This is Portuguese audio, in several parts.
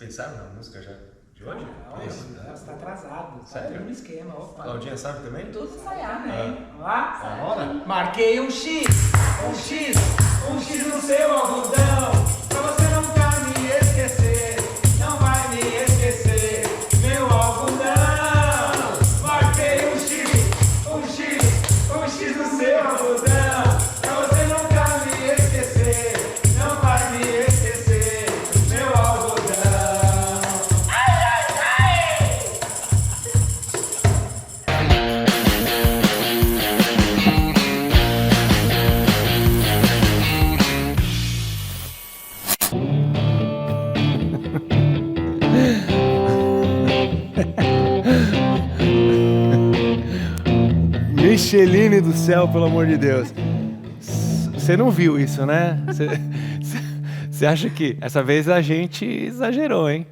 pensaram na música já de hoje? Nossa, você tá atrasado. Sério? No esquema, opa. Claudinha sabe também? Tudo ensaiar, né? Vamos lá? Bora. Marquei um X no seu algodão, pra você nunca me esquecer, não vai me esquecer, meu algodão. Marquei um X no seu algodão, pra você nunca me esquecer, não vai me esquecer, meu algodão. Micheline do céu, pelo amor de Deus. Você não viu isso, né? Você acha que essa vez a gente exagerou, hein?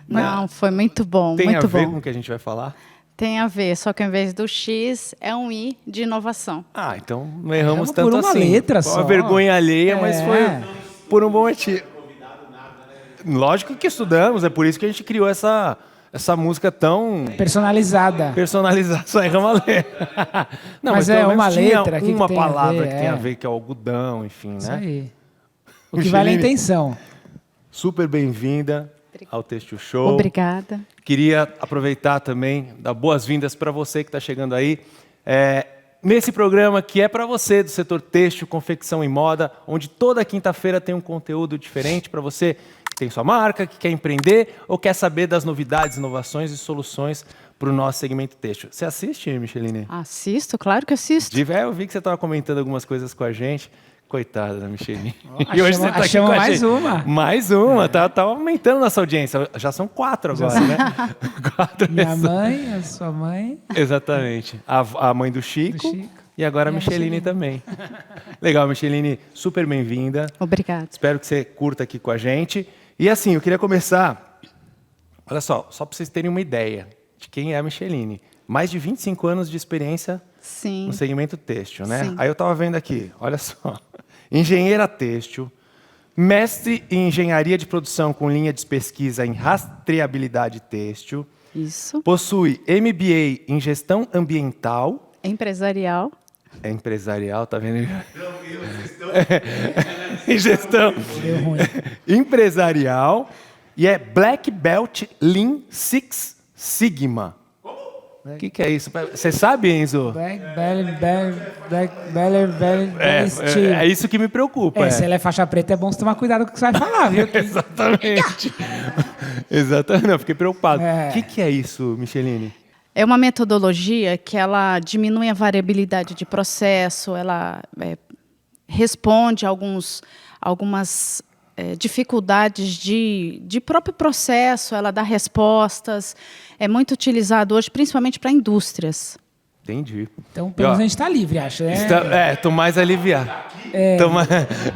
Não, foi muito bom, Tem muito a ver bom. com o que a gente vai falar? Tem a ver, só que ao invés do X é um I de inovação. Ah, então não erramos Erramos tanto por uma assim. letra Foi só. uma vergonha alheia, mas É. foi por um bom motivo. Lógico que estudamos, é por isso que a gente criou essa música tão Personalizada. personalizada. Só erramos a letra. Não, Mas pelo é menos uma tinha letra, que uma tem a palavra ver, que tem a é. ver, que é o algodão, enfim, Isso né? aí. O que vale é a Micheline, intenção. super bem-vinda ao Têxtil Show. Obrigada. Queria aproveitar também, dar boas-vindas para você que está chegando aí. Nesse programa que é para você do setor têxtil, confecção e moda, onde toda quinta-feira tem um conteúdo diferente para você que tem sua marca, que quer empreender ou quer saber das novidades, inovações e soluções para o nosso segmento têxtil. Você assiste, Micheline? Assisto, claro que assisto. Eu vi que você estava comentando algumas coisas com a gente. Coitada da Micheline. E hoje você está aqui achamos com a mais gente. uma. Mais uma, tá aumentando nossa audiência. Já são 4 agora, né? 4 Minha pessoas. mãe, a sua mãe. Exatamente. A mãe do Chico, e agora a E a Micheline Micheline. também. Legal, Micheline, super bem-vinda. Obrigada. Espero que você curta aqui com a gente. E assim, eu queria começar... Olha só para vocês terem uma ideia de quem é a Micheline. Mais de 25 anos de experiência Sim. no segmento têxtil, né? Sim. Aí eu estava vendo aqui, olha só. Engenheira têxtil, mestre em engenharia de produção com linha de pesquisa em rastreabilidade têxtil, Isso. possui MBA em gestão ambiental, Empresarial. é empresarial, tá vendo? Em gestão Deu ruim. empresarial e é Black Belt Lean Six Sigma. O que é isso? Você sabe, Enzo? Black Belly Steel. É isso que me preocupa. Se ela é faixa preta, é bom você tomar cuidado com o que você vai falar, viu? Exatamente. Exatamente. Não, fiquei preocupado. É. O que é isso, Micheline? É uma metodologia que ela diminui a variabilidade de processo, ela responde a algumas dificuldades de próprio processo, ela dá respostas, é muito utilizado hoje, principalmente para indústrias. Entendi. Então, pelo E, ó, menos a gente tá livre, acho, né? Tô mais aliviado.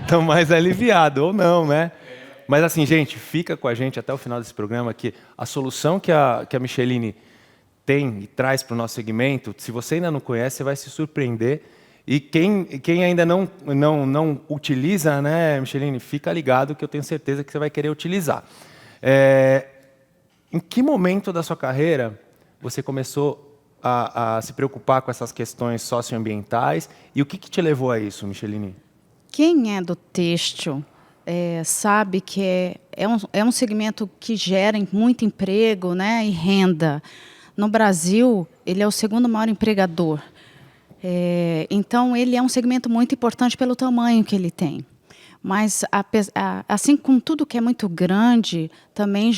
Tô mais aliviado, ou não, né? Mas assim, gente, fica com a gente até o final desse programa que a solução que a Micheline tem e traz para o nosso segmento, se você ainda não conhece, você vai se surpreender. E quem ainda não utiliza, né, Micheline, fica ligado que eu tenho certeza que você vai querer utilizar. Em que momento da sua carreira você começou a se preocupar com essas questões socioambientais e o que te levou a isso, Micheline? Quem é do têxtil sabe que é um segmento que gera muito emprego, né, e renda. No Brasil, ele é o segundo maior empregador. Então, ele é um segmento muito importante pelo tamanho que ele tem. Mas, assim como tudo que é muito grande, também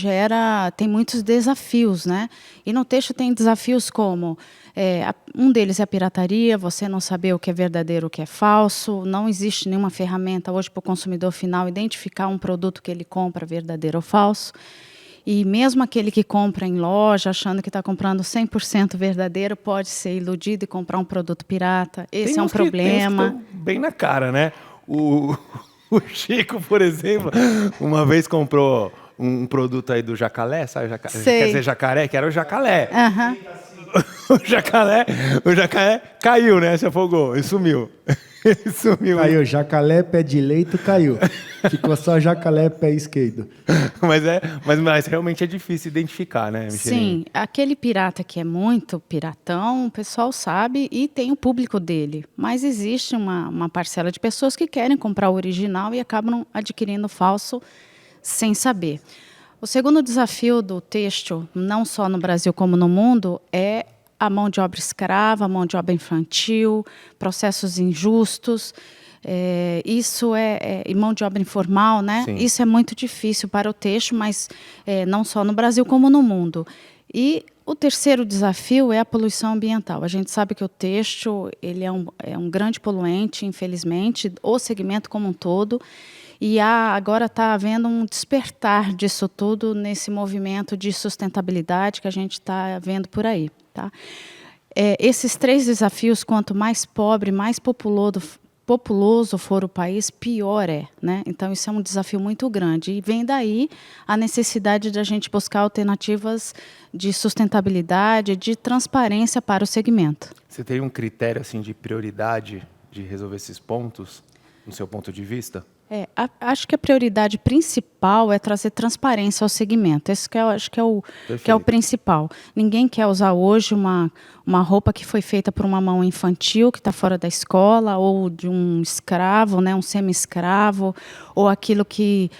tem muitos desafios, né? E no texto tem desafios como, um deles é a pirataria, você não saber o que é verdadeiro, o que é falso, não existe nenhuma ferramenta hoje para o consumidor final identificar um produto que ele compra verdadeiro ou falso. E mesmo aquele que compra em loja, achando que está comprando 100% verdadeiro, pode ser iludido e comprar um produto pirata. Esse é um problema. Tem uns que estão bem na cara, né? O Chico, por exemplo, uma vez comprou um produto aí do Jacalé, sabe? Sei. Quer dizer, jacaré, que era o Jacalé. Aham. O jacaré caiu, né? Se afogou e sumiu. Ele sumiu. Caiu, Jacalé, pé direito, caiu. Ficou só Jacalé, pé esquerdo. Mas realmente é difícil identificar, né, Michelin? Sim, aquele pirata que é muito piratão, o pessoal sabe e tem o público dele. Mas existe uma parcela de pessoas que querem comprar o original e acabam adquirindo o falso sem saber. O segundo desafio do têxtil, não só no Brasil como no mundo, é a mão de obra escrava, a mão de obra infantil, processos injustos. E mão de obra informal, né? Sim. Isso é muito difícil para o têxtil, mas não só no Brasil como no mundo. E o terceiro desafio é a poluição ambiental. A gente sabe que o têxtil ele é um grande poluente, infelizmente, o segmento como um todo. E agora está havendo um despertar disso tudo nesse movimento de sustentabilidade que a gente está vendo por aí. Tá? Esses três desafios, quanto mais pobre, mais populoso for o país, pior é. Né? Então, isso é um desafio muito grande. E vem daí a necessidade de a gente buscar alternativas de sustentabilidade, de transparência para o segmento. Você tem um critério assim, de prioridade de resolver esses pontos, no seu ponto de vista? Acho que a prioridade principal é trazer transparência ao segmento. Esse que eu acho que é o principal. Ninguém quer usar hoje uma roupa que foi feita por uma mão infantil, que está fora da escola, ou de um escravo, né, um semi-escravo, ou aquilo que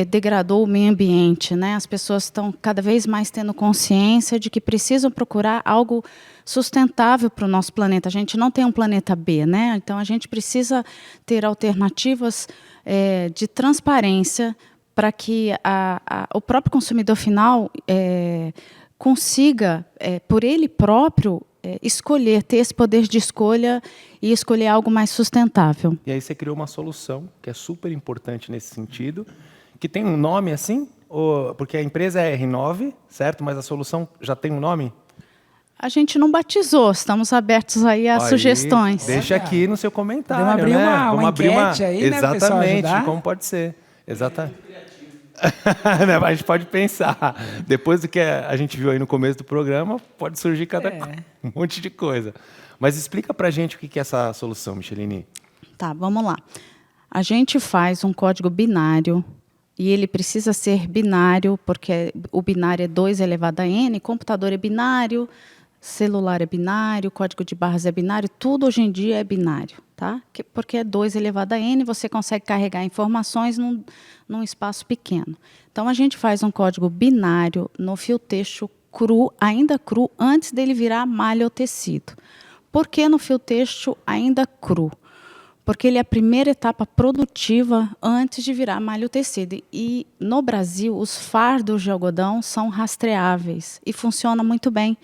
degradou o meio ambiente. Né? As pessoas estão cada vez mais tendo consciência de que precisam procurar algo sustentável para o nosso planeta. A gente não tem um planeta B, né? Então a gente precisa ter alternativas de transparência para que o próprio consumidor final consiga, por ele próprio, escolher, ter esse poder de escolha e escolher algo mais sustentável. E aí você criou uma solução que é super importante nesse sentido, que tem um nome assim, porque a empresa é R9, certo? Mas a solução já tem um nome? A gente não batizou, estamos abertos aí a sugestões. Deixa aqui no seu comentário, Vamos abrir uma enquete aí, né, pro pessoal exatamente, ajudar? como pode ser. Exatamente. A gente pode pensar. Depois do que a gente viu aí no começo do programa, pode surgir um monte de coisa. Mas explica pra gente o que é essa solução, Michelini. Tá, vamos lá. A gente faz um código binário e ele precisa ser binário, porque o binário é 2 elevado a n, computador é binário, celular é binário, código de barras é binário, tudo hoje em dia é binário, tá? Porque é 2 elevado a n, você consegue carregar informações num espaço pequeno. Então, a gente faz um código binário no fio têxtil cru, ainda cru, antes dele virar malha ou tecido. Por que no fio têxtil ainda cru? Porque ele é a primeira etapa produtiva antes de virar malha ou tecido. E, no Brasil, os fardos de algodão são rastreáveis e funciona muito bem.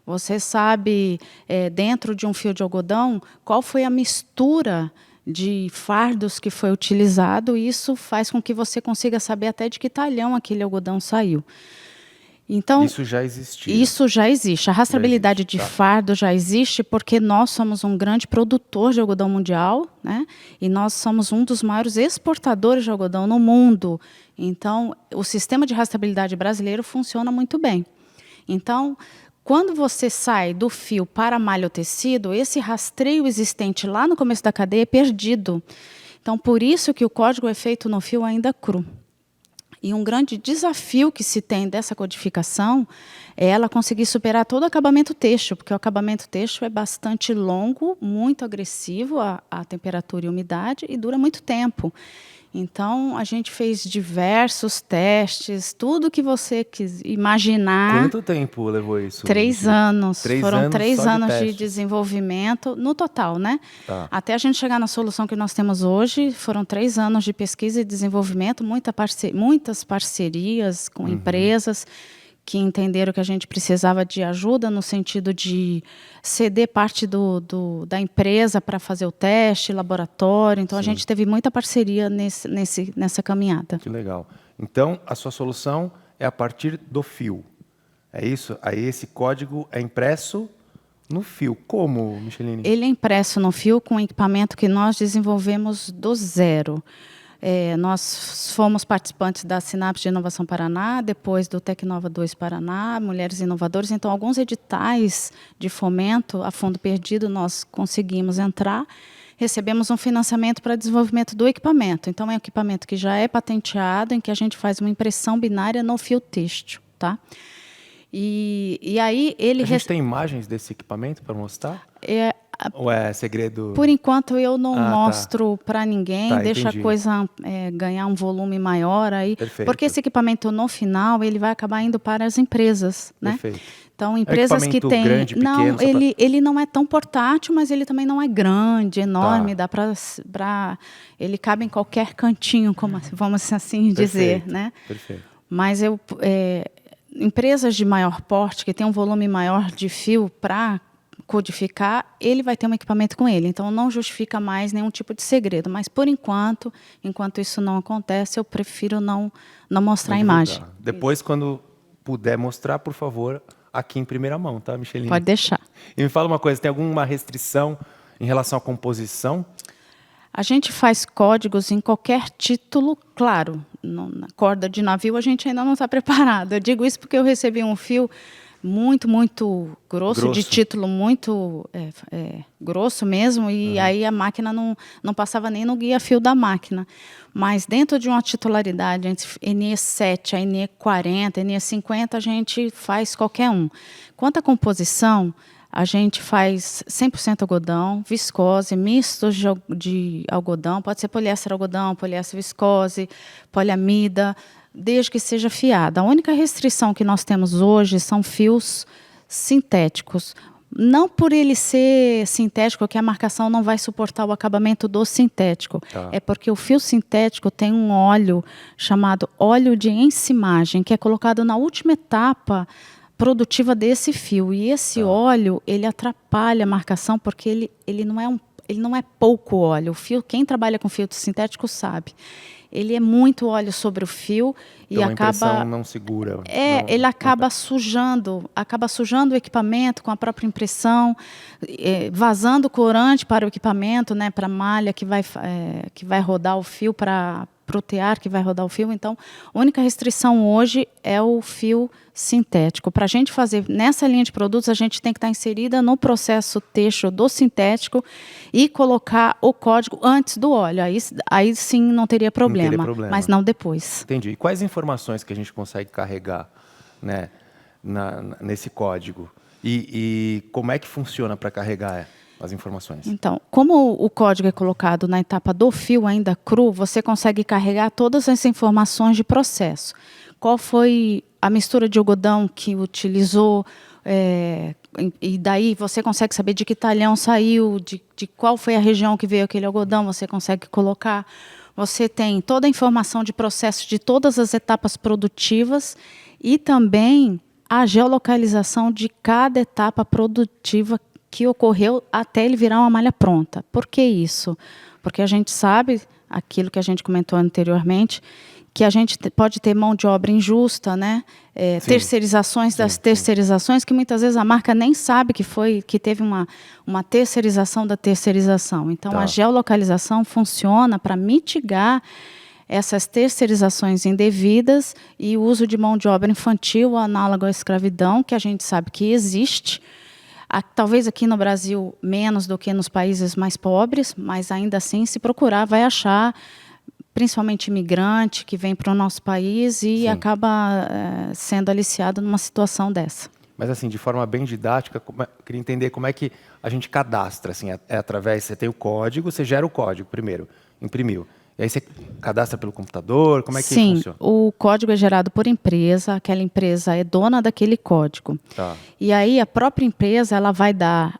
Você sabe, dentro de um fio de algodão, qual foi a mistura de fardos que foi utilizado, e isso faz com que você consiga saber até de que talhão aquele algodão saiu. Então, isso já existia. Isso já existe. A rastreabilidade de fardo já existe porque nós somos um grande produtor de algodão mundial, né? E nós somos um dos maiores exportadores de algodão no mundo. Então, o sistema de rastreabilidade brasileiro funciona muito bem. Então, quando você sai do fio para a malha ou tecido, esse rastreio existente lá no começo da cadeia é perdido. Então, por isso que o código é feito no fio ainda cru. E um grande desafio que se tem dessa codificação é ela conseguir superar todo o acabamento têxtil, porque o acabamento têxtil é bastante longo, muito agressivo à temperatura e umidade e dura muito tempo. Então, a gente fez diversos testes, tudo que você quis imaginar. Quanto tempo levou isso? 3 anos. Foram 3 só anos de de desenvolvimento, no total, né? Tá. Até a gente chegar na solução que nós temos hoje, foram 3 anos de pesquisa e desenvolvimento, muitas parcerias com empresas que entenderam que a gente precisava de ajuda no sentido de ceder parte da empresa para fazer o teste, laboratório. Então, a gente teve muita parceria nessa caminhada. Que legal. Então, a sua solução é a partir do fio. É isso? Aí esse código é impresso no fio. Como, Michelini? Ele é impresso no fio com um equipamento que nós desenvolvemos do zero. Nós fomos participantes da Sinapse de Inovação Paraná, depois do Tecnova 2 Paraná, Mulheres Inovadoras. Então, alguns editais de fomento a fundo perdido nós conseguimos entrar. recebemos um financiamento para desenvolvimento do equipamento. Então, é um equipamento que já é patenteado, em que a gente faz uma impressão binária no fio têxtil, tá? E aí ele... A gente tem imagens desse equipamento para mostrar? Ou é segredo? Por enquanto eu não tá. mostro para ninguém, deixa entendi. a coisa ganhar um volume maior aí, Perfeito. porque esse equipamento no final ele vai acabar indo para as empresas, né? Perfeito. Então empresas que equipamento têm, grande, não, pequeno, ele não é tão portátil, mas ele também não é grande, enorme, Tá. dá para ele cabe em qualquer cantinho, como vamos assim dizer, Perfeito. né? Perfeito. Mas empresas de maior porte que têm um volume maior de fio para codificar, ele vai ter um equipamento com ele. Então, não justifica mais nenhum tipo de segredo. Mas, por enquanto isso não acontece, eu prefiro não mostrar a imagem. Depois, quando puder mostrar, por favor, aqui em primeira mão, tá, Micheline? Pode deixar. E me fala uma coisa, tem alguma restrição em relação à composição? A gente faz códigos em qualquer título, claro. Na corda de navio, a gente ainda não está preparado. Eu digo isso porque eu recebi um fio muito, muito grosso, de título muito grosso mesmo, e aí a máquina não passava nem no guia-fio da máquina. Mas dentro de uma titularidade entre NE7, a NE40, NE50, a gente faz qualquer um. Quanto à composição, a gente faz 100% algodão, viscose, mistos de algodão, pode ser poliéster algodão, poliéster viscose, poliamida, desde que seja fiada. A única restrição que nós temos hoje são fios sintéticos. Não por ele ser sintético que a marcação não vai suportar o acabamento do sintético. Tá. É porque o fio sintético tem um óleo chamado óleo de enzimagem, que é colocado na última etapa produtiva desse fio. E esse óleo, ele atrapalha a marcação porque ele não é pouco óleo. O fio, quem trabalha com fio sintético sabe. Ele é muito óleo sobre o fio Então, e a impressão acaba não segura. ele acaba sujando o equipamento com a própria impressão, vazando corante para o equipamento, né, para a malha que vai rodar o fio, para o tear que vai rodar o fio. Então, a única restrição hoje é o fio sintético. Para a gente fazer nessa linha de produtos, a gente tem que estar inserida no processo têxtil do sintético e colocar o código antes do óleo. Aí sim não teria problema, mas não depois. Entendi. E quais informações que a gente consegue carregar, né, nesse código? E como é que funciona para carregar as informações? Então, como o código é colocado na etapa do fio ainda cru, você consegue carregar todas as informações de processo. Qual foi a mistura de algodão que utilizou, e daí você consegue saber de que talhão saiu, de qual foi a região que veio aquele algodão, você consegue colocar. Você tem toda a informação de processo de todas as etapas produtivas e também a geolocalização de cada etapa produtiva que ocorreu até ele virar uma malha pronta. Por que isso? Porque a gente sabe, aquilo que a gente comentou anteriormente, que a gente pode ter mão de obra injusta, né? Terceirizações das terceirizações, que muitas vezes a marca nem sabe que teve uma terceirização da terceirização. Então, a geolocalização funciona para mitigar essas terceirizações indevidas e o uso de mão de obra infantil, análogo à escravidão, que a gente sabe que existe. Talvez aqui no Brasil menos do que nos países mais pobres, mas ainda assim, se procurar, vai achar, principalmente imigrante que vem para o nosso país e acaba sendo aliciado numa situação dessa. Mas assim, de forma bem didática, queria entender como é que a gente cadastra, assim, através, você tem o código, você gera o código primeiro, imprimiu. E aí você cadastra pelo computador, como é que funciona? Sim, o código é gerado por empresa, aquela empresa é dona daquele código. Tá. E aí a própria empresa ela vai dar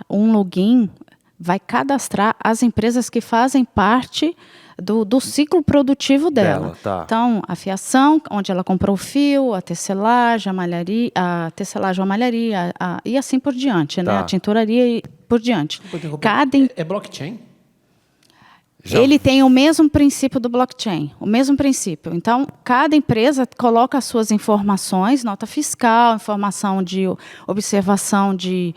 um login, vai cadastrar as empresas que fazem parte do ciclo produtivo dela. Tá. Então, a fiação, onde ela comprou o fio, a tecelagem, a malharia, e assim por diante, né? A tinturaria e por diante. É blockchain? Ele tem o mesmo princípio do blockchain, o mesmo princípio. Então, cada empresa coloca as suas informações, nota fiscal, informação de observação de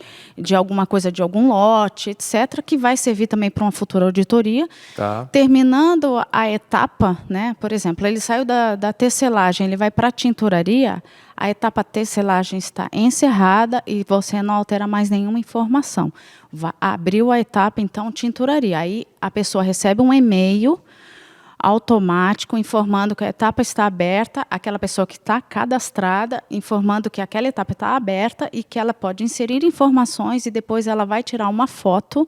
alguma coisa, de algum lote, etc., que vai servir também para uma futura auditoria. Tá. Terminando a etapa, né, por exemplo, ele saiu da tecelagem, ele vai para a tinturaria, a etapa tecelagem está encerrada e você não altera mais nenhuma informação. Abriu a etapa, então, tinturaria. Aí a pessoa recebe um e-mail automático informando que a etapa está aberta, aquela pessoa que está cadastrada, informando que aquela etapa está aberta e que ela pode inserir informações e depois ela vai tirar uma foto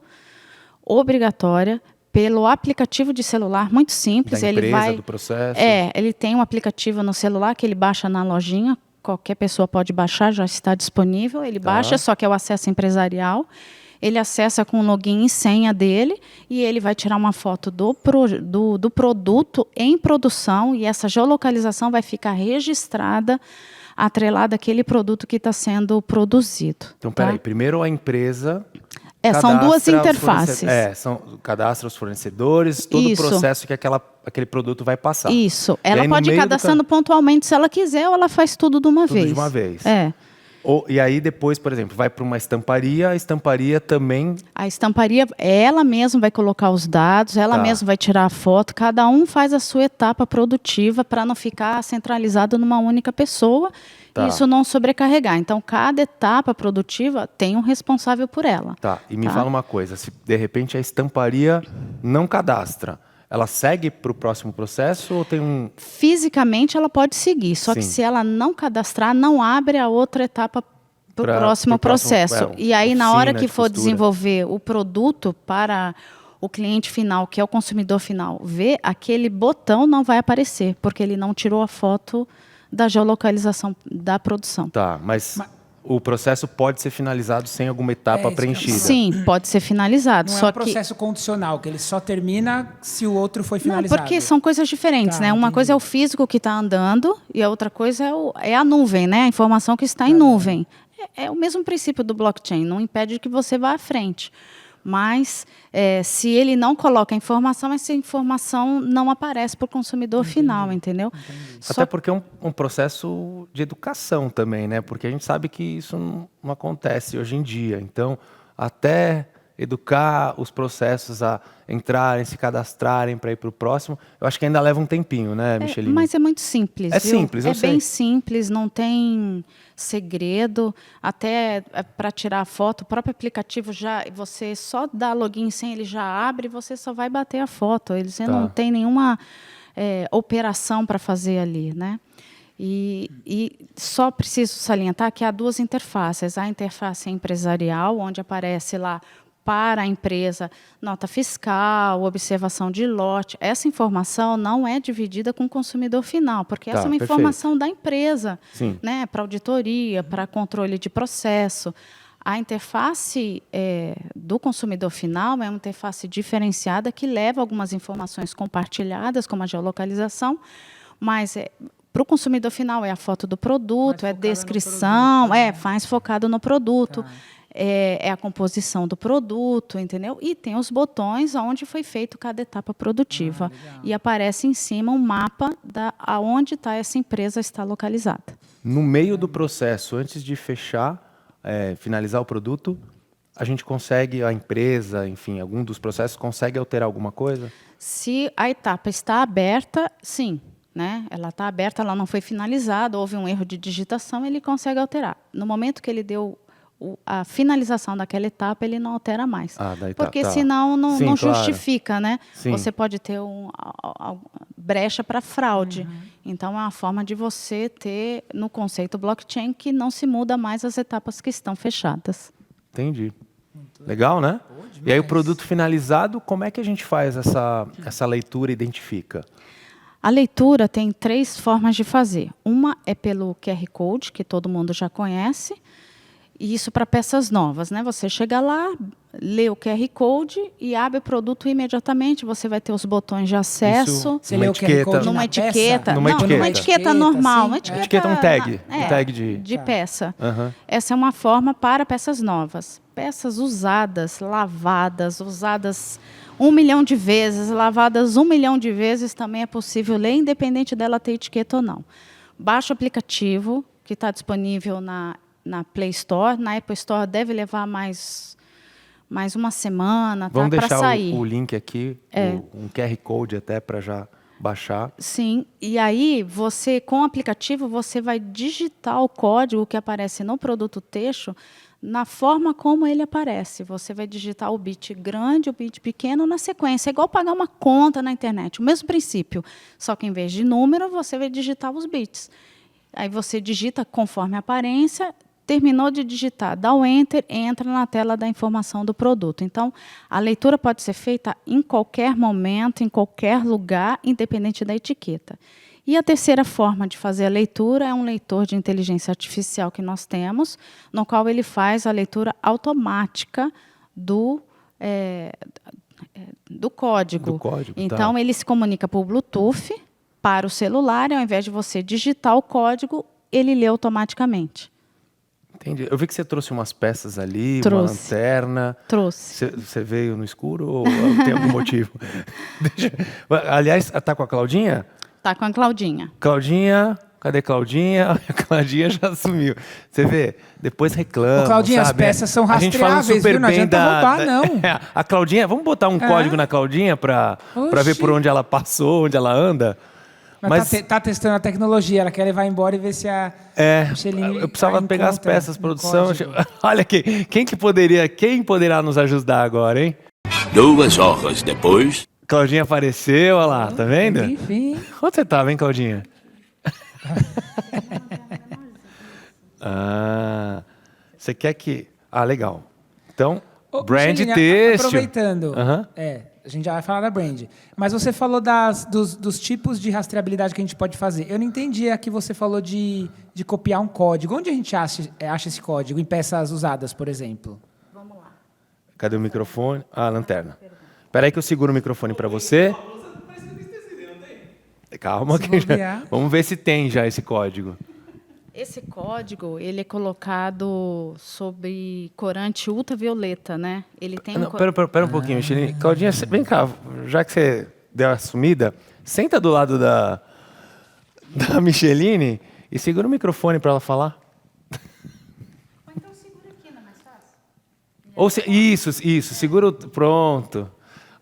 obrigatória pelo aplicativo de celular, muito simples. Da empresa, ele do processo. ele tem um aplicativo no celular que ele baixa na lojinha, qualquer pessoa pode baixar, já está disponível, ele baixa, só que é o acesso empresarial. Ele acessa com o login e senha dele e ele vai tirar uma foto do produto em produção e essa geolocalização vai ficar registrada, atrelada àquele produto que está sendo produzido. Então, tá? peraí, primeiro a empresa são duas cadastra os interfaces. cadastra os fornecedores, todo Isso. o processo que aquele produto vai passar. Isso. E aí, Ela no pode ir meio do pontualmente pontualmente se ela quiser ou ela faz tudo de uma Tudo vez. de uma vez. É. E aí depois, por exemplo, vai para uma estamparia, a estamparia também... A estamparia, ela mesma vai colocar os dados, ela Tá. mesma vai tirar a foto, cada um faz a sua etapa produtiva para não ficar centralizado numa única pessoa Tá. e isso não sobrecarregar. Então, cada etapa produtiva tem um responsável por ela. Tá, e me Tá. fala uma coisa, se de repente a estamparia não cadastra, ela segue para o próximo processo ou tem um... Fisicamente, ela pode seguir, só que Sim. se ela não cadastrar, não abre a outra etapa para o Pro próximo processo. próximo, E aí, na hora oficina que de for costura. desenvolver o produto para o cliente final, que é o consumidor final, ver, aquele botão não vai aparecer, porque ele não tirou a foto da geolocalização da produção. Tá, mas o processo pode ser finalizado sem alguma etapa isso que eu ia preenchida. falar. Sim, pode ser finalizado. Não só é um processo condicional, que ele só termina se o outro foi Não, finalizado. porque são coisas diferentes, Tá, né? Uma entendi. coisa é o físico que está andando e a outra coisa é a nuvem, né? A informação que está em nuvem. É o mesmo princípio do blockchain, não impede que você vá à frente. Mas, se ele não coloca a informação, essa informação não aparece para o consumidor final, entendeu? Até porque é um processo de educação também, né? Porque a gente sabe que isso não acontece hoje em dia. Então, até educar os processos a entrarem, se cadastrarem para ir para o próximo, eu acho que ainda leva um tempinho, né, Michelini? Mas é muito simples. É viu? simples, eu sei. bem simples, não tem segredo. Até para tirar a foto, o próprio aplicativo já, você só dá login sem ele já abre, você só vai bater a foto. Você Tá. não tem nenhuma operação para fazer ali, né? E só preciso salientar que há duas interfaces. A interface empresarial, onde aparece lá para a empresa nota fiscal, observação de lote. Essa informação não é dividida com o consumidor final, porque Tá, essa é uma perfeito. informação da empresa, Sim. né, para auditoria, para controle de processo. A interface do consumidor final é uma interface diferenciada que leva algumas informações compartilhadas, como a geolocalização, mas para o consumidor final é a foto do produto, Mais é focada no descrição, produto, né? mais focado no produto. Tá. É a composição do produto, entendeu? E tem os botões onde foi feito cada etapa produtiva. E aparece em cima um mapa aonde essa empresa está localizada. No meio do processo, antes de fechar, finalizar o produto, a gente consegue, a empresa, enfim, algum dos processos, consegue alterar alguma coisa? Se a etapa está aberta, sim. Né? Ela está aberta, ela não foi finalizada, houve um erro de digitação, ele consegue alterar. No momento que ele deu a finalização daquela etapa, ele não altera mais. Daí Porque tá. senão não Sim, claro. justifica, né? Sim. Você pode ter brecha para fraude. Então, é uma forma de você ter, no conceito blockchain, que não se muda mais as etapas que estão fechadas. Entendi. Legal, né? E aí o produto finalizado, como é que a gente faz essa leitura e identifica? A leitura tem 3 formas de fazer. Uma é pelo QR Code, que todo mundo já conhece, e isso para peças novas, né? Você chega lá, lê o QR Code e abre o produto imediatamente. Você vai ter os botões de acesso. Você lê o QR Code Numa na etiqueta, peça? Numa não, etiqueta. numa etiqueta Etiqueta, normal, sim. uma Etiqueta é um tag, um tag de peça. Aham. Essa é uma forma para peças novas. Peças usadas, lavadas, usadas 1 milhão de vezes, lavadas 1 milhão de vezes, também é possível ler, independente dela ter etiqueta ou não. Baixa o aplicativo, que está disponível na Play Store. Na Apple Store deve levar mais uma semana, Vamos para deixar sair. o link aqui, um QR Code até para já baixar. Sim, e aí você, com o aplicativo, você vai digitar o código que aparece no produto texto na forma como ele aparece. Você vai digitar o bit grande, o bit pequeno na sequência. É igual pagar uma conta na internet, o mesmo princípio. Só que em vez de número, você vai digitar os bits. Aí você digita conforme a aparência, terminou de digitar, dá o Enter, entra na tela da informação do produto. Então, a leitura pode ser feita em qualquer momento, em qualquer lugar, independente da etiqueta. E a terceira forma de fazer a leitura é um leitor de inteligência artificial que nós temos, no qual ele faz a leitura automática do código. Do código, então, tá. ele se comunica por Bluetooth para o celular, e ao invés de você digitar o código, ele lê automaticamente. Entendi. Eu vi que você trouxe umas peças ali, uma Trouxe. lanterna. Trouxe. Você veio no escuro ou tem algum motivo? Aliás, tá com a Claudinha? Tá com a Claudinha. Claudinha, cadê Claudinha? A Claudinha já sumiu. Você vê, depois reclama. Ô, Claudinha, sabe? as peças são A gente falando rastreáveis, super viu? Não bem adianta roubar, não. A Claudinha, vamos botar um código na Claudinha para ver Oxi. por onde ela passou, onde ela anda? Mas tá testando a tecnologia, ela quer levar embora e ver se a Micheline eu precisava pegar as encontra peças, um produção. código. Olha aqui, quem poderá nos ajudar agora, hein? 2 horas depois. Claudinha apareceu, olha lá, tá vendo? Enfim. Onde você tava, hein, Claudinha? Você quer que... legal. Então, Ô, brand Micheline, texto. aproveitando, Aham. a gente já vai falar da brand. Mas você falou dos tipos de rastreabilidade que a gente pode fazer. Eu não entendi a que você falou de copiar um código. Onde a gente acha esse código? Em peças usadas, por exemplo? Cadê o microfone? A lanterna. Espera aí que eu seguro o microfone para você. Calma, Se que bobear. vamos ver se tem já esse código. Esse código, ele é colocado sobre corante ultravioleta, né? Ele tem Não, pera um pouquinho, Micheline. Claudinha, vem cá. Já que você deu a sumida, senta do lado da Micheline e segura o microfone para ela falar. Ou então segura aqui, não é mais fácil? Isso, segura o... Pronto.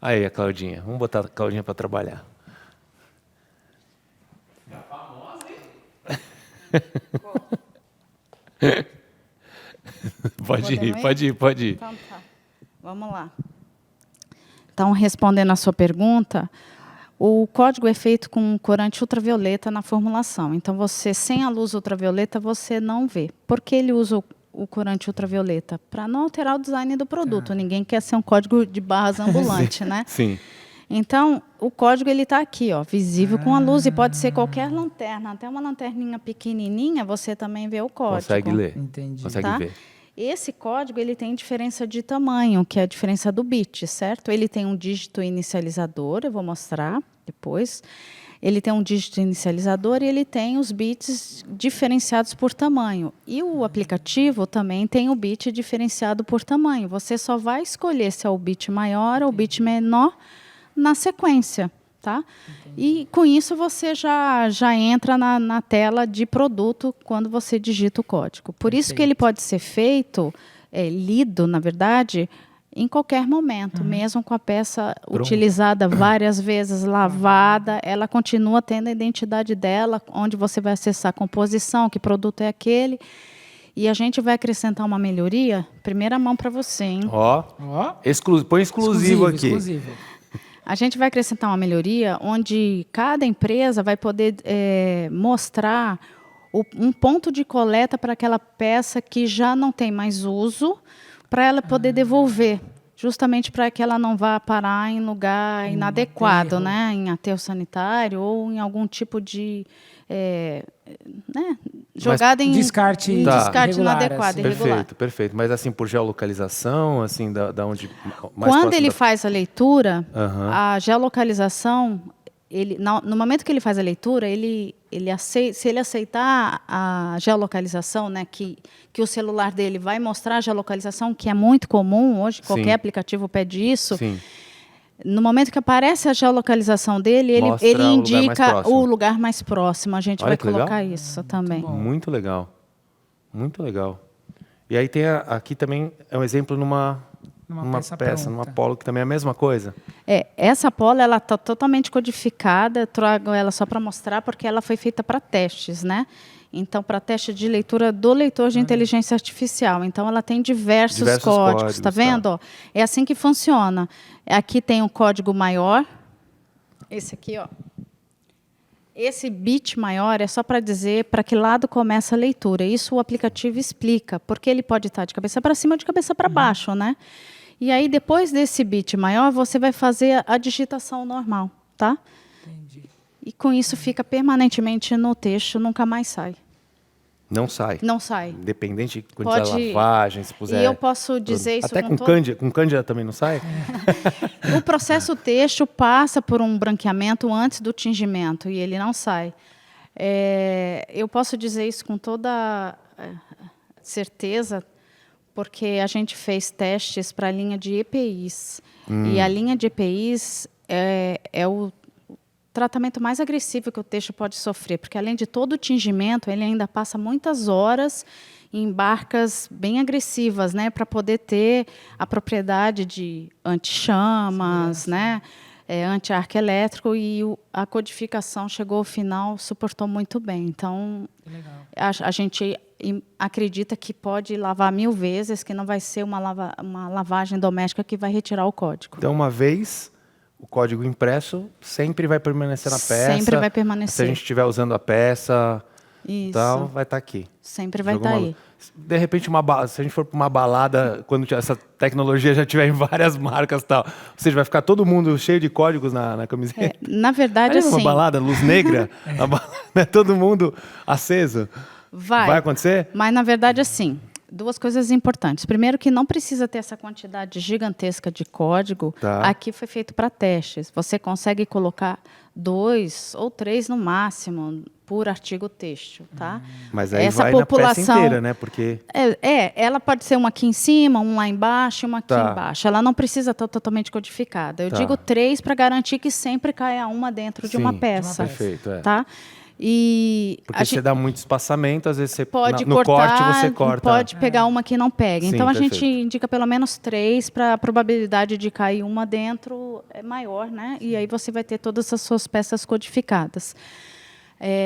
Aí, a Claudinha. Vamos botar a Claudinha para trabalhar. Pode ir. Então tá. Vamos lá. Então, respondendo a sua pergunta, o código é feito com corante ultravioleta na formulação. Então, você, sem a luz ultravioleta, você não vê. Por que ele usa o corante ultravioleta? Para não alterar o design do produto. Ninguém quer ser um código de barras ambulante, né? Sim. Então, o código ele está aqui, ó, visível com a luz, e pode ser qualquer lanterna, até uma lanterninha pequenininha, você também vê o código. Consegue ler. Entendi. Consegue Tá? ver. Esse código ele tem diferença de tamanho, que é a diferença do bit, certo? Ele tem um dígito inicializador, eu vou mostrar depois. Ele tem um dígito inicializador e ele tem os bits diferenciados por tamanho. E o aplicativo também tem o bit diferenciado por tamanho. Você só vai escolher se é o bit maior ou o bit menor na sequência, tá? E com isso você já entra na tela de produto quando você digita o código. Por isso que ele pode ser feito, lido, na verdade, em qualquer momento, mesmo com a peça utilizada várias vezes, lavada, ela continua tendo a identidade dela, onde você vai acessar a composição, que produto é aquele. E a gente vai acrescentar uma melhoria, primeira mão para você, hein? Ó, põe exclusivo aqui. Exclusivo. A gente vai acrescentar uma melhoria onde cada empresa vai poder mostrar um ponto de coleta para aquela peça que já não tem mais uso, para ela poder devolver, justamente para que ela não vá parar em lugar inadequado, aterro. né? Em aterro sanitário ou em algum tipo de... jogada em descarte em Tá. descarte irregular, inadequado, assim. irregular. Perfeito. Mas assim, por geolocalização, assim, da onde... mais Quando próximo ele da- faz a leitura, Aham. a geolocalização, no momento que ele faz a leitura, se ele aceitar a geolocalização, né, que o celular dele vai mostrar a geolocalização, que é muito comum hoje, qualquer Sim. aplicativo pede isso. Sim. No momento que aparece a geolocalização dele, Mostra ele o lugar mais indica próximo. o lugar mais próximo. A gente Olha vai que legal. colocar isso também. Muito legal. Muito legal. E aí tem aqui também é um exemplo numa peça, pronta. numa polo, que também é a mesma coisa? Essa polo ela está totalmente codificada, trago ela só para mostrar, porque ela foi feita para testes, né? Então, para teste de leitura do leitor de inteligência artificial. Então, ela tem diversos códigos, tá vendo? Ó, é assim que funciona. Aqui tem um código maior, esse aqui, ó. Esse bit maior é só para dizer para que lado começa a leitura. Isso o aplicativo explica, porque ele pode estar de cabeça para cima ou de cabeça para baixo, né? E aí, depois desse bit maior, você vai fazer a digitação normal, tá? Entendi. E com isso fica permanentemente no texto, nunca mais sai. Não sai. Não sai. Independente de quantidade Pode- de lavagem, se puser... E eu posso dizer isso Até com com todo- Cândida, com Cândida também não sai? O processo texto passa por um branqueamento antes do tingimento e ele não sai. Eu posso dizer isso com toda certeza, porque a gente fez testes para a linha de EPIs. E a linha de EPIs é o tratamento mais agressivo que o texto pode sofrer, porque além de todo o tingimento, ele ainda passa muitas horas em barcas bem agressivas, né, para poder ter a propriedade de anti-chamas, né, anti-arco elétrico, e a codificação chegou ao final, suportou muito bem. Então, a gente acredita que pode lavar 1000 vezes, que não vai ser uma lavagem doméstica que vai retirar o código. Então, uma vez o código impresso sempre vai permanecer na peça. Sempre vai Se a permanecer. gente estiver usando a peça, Isso. tal, vai estar aqui. Sempre vai Jogou estar uma- aí. De repente, se a gente for para uma balada, quando essa tecnologia já tiver em várias marcas e tal, ou seja, vai ficar todo mundo cheio de códigos na camiseta. Na verdade, Imagina assim, uma balada, luz negra, a balada, todo mundo aceso. Vai acontecer? Mas, na verdade, assim, duas coisas importantes. Primeiro, que não precisa ter essa quantidade gigantesca de código. Tá. Aqui foi feito para testes. Você consegue colocar 2 ou 3 no máximo por artigo texto, tá? Mas aí Essa vai na peça população- inteira, né? Porque Ela pode ser uma aqui em cima, um lá embaixo e uma aqui Tá. embaixo. Ela não precisa estar totalmente codificada. Eu Tá. digo 3 para garantir que sempre caia uma dentro de uma Sim, peça. perfeito, é. Tá? E Porque você dá muito espaçamento, às vezes você pode no cortar, corte você corta. pode pegar uma que não pega. Sim, Então a gente perfeito. indica pelo menos 3 para a probabilidade de cair uma dentro é maior, né? E aí você vai ter todas as suas peças codificadas.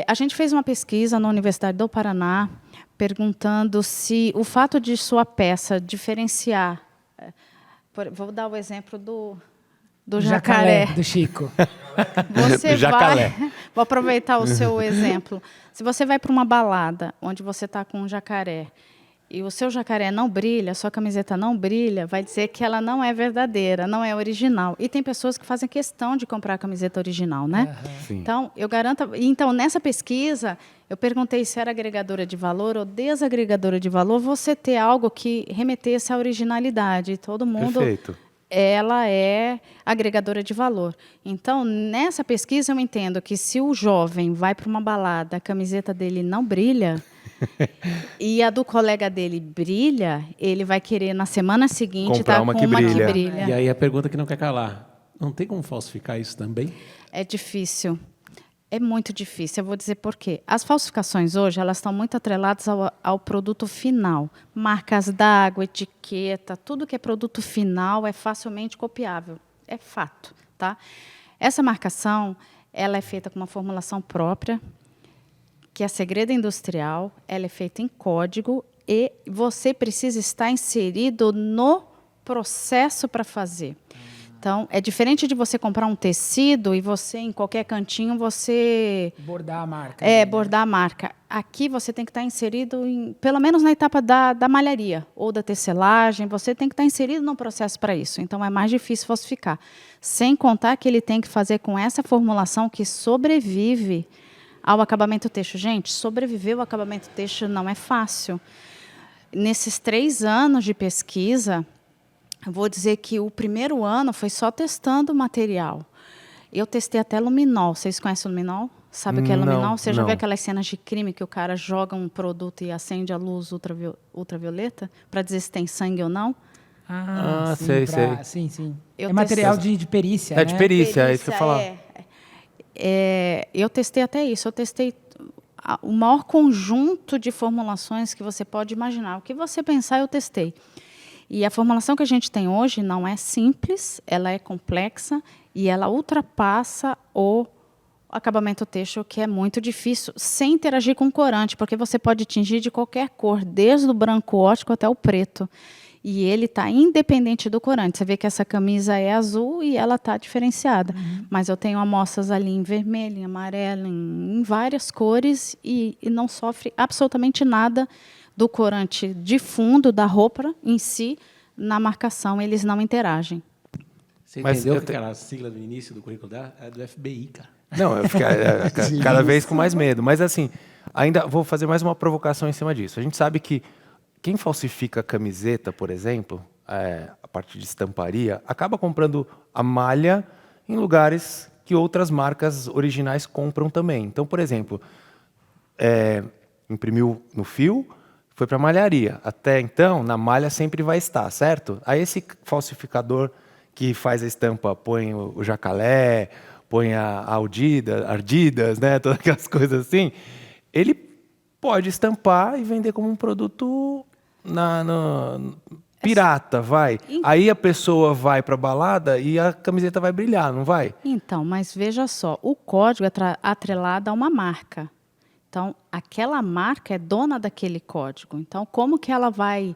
A gente fez uma pesquisa na Universidade do Paraná perguntando se o fato de sua peça diferenciar. Vou dar o exemplo do jacaré. Do Chico. Você Jacalé. vai. Vou aproveitar o seu exemplo. Se você vai para uma balada onde você está com um jacaré e o seu jacaré não brilha, a sua camiseta não brilha, vai dizer que ela não é verdadeira, não é original. E tem pessoas que fazem questão de comprar a camiseta original, né? Sim. Então, eu garanto. Então, nessa pesquisa, eu perguntei se era agregadora de valor ou desagregadora de valor, você ter algo que remetesse à originalidade. E todo mundo. Perfeito. Ela é agregadora de valor. Então, nessa pesquisa, eu entendo que se o jovem vai para uma balada, a camiseta dele não brilha, e a do colega dele brilha, ele vai querer, na semana seguinte, Comprar estar uma com que uma que brilha. brilha. E aí a pergunta que não quer calar. Não tem como falsificar isso também? É difícil. É muito difícil. Eu vou dizer por quê. As falsificações hoje, elas estão muito atreladas ao produto final. Marcas d'água, etiqueta, tudo que é produto final é facilmente copiável. É fato, tá? Essa marcação, ela é feita com uma formulação própria, que é segredo industrial, ela é feita em código e você precisa estar inserido no processo para fazer. Então, é diferente de você comprar um tecido e você, em qualquer cantinho, você... Bordar a marca. bordar a marca. Aqui você tem que estar inserido, pelo menos na etapa da malharia ou da tecelagem, você tem que estar inserido no processo para isso. Então, é mais difícil falsificar. Sem contar que ele tem que fazer com essa formulação que sobrevive ao acabamento texto. Gente, sobreviver ao acabamento texto não é fácil. Nesses 3 anos de pesquisa... Vou dizer que o primeiro ano foi só testando o material. Eu testei até luminol. Vocês conhecem o luminol? Sabe o que é Não, luminol? Você já não. viu aquelas cenas de crime que o cara joga um produto e acende a luz ultravioleta para dizer se tem sangue ou não? Ah, sim, sei. Sim, sim. Eu É material testei- de perícia, É de né? perícia, é isso que eu ia falar. Eu testei até isso. Eu testei o maior conjunto de formulações que você pode imaginar. O que você pensar, eu testei. E a formulação que a gente tem hoje não é simples, ela é complexa e ela ultrapassa o acabamento têxtil, que é muito difícil, sem interagir com o corante, porque você pode tingir de qualquer cor, desde o branco ótico até o preto. E ele está independente do corante. Você vê que essa camisa é azul e ela está diferenciada. Mas eu tenho amostras ali em vermelho, em amarelo, em várias cores e não sofre absolutamente nada do corante de fundo da roupa em si. Na marcação, eles não interagem. Você Mas entendeu eu que aquela sigla no início do currículo dela é do FBI, cara. Não, eu fico cada vez com mais medo. Mas, assim, ainda vou fazer mais uma provocação em cima disso. A gente sabe que quem falsifica camiseta, por exemplo, a partir de estamparia, acaba comprando a malha em lugares que outras marcas originais compram também. Então, por exemplo, imprimiu no fio, foi para a malharia. Até então, na malha sempre vai estar, certo? Aí esse falsificador que faz a estampa, põe o jacaré, põe a Adidas, né? Todas aquelas coisas assim, ele pode estampar e vender como um produto pirata, vai. Aí a pessoa vai para a balada e a camiseta vai brilhar, não vai? Então, mas veja só, o código é atrelado a uma marca. Então, aquela marca é dona daquele código. Então, como que ela vai...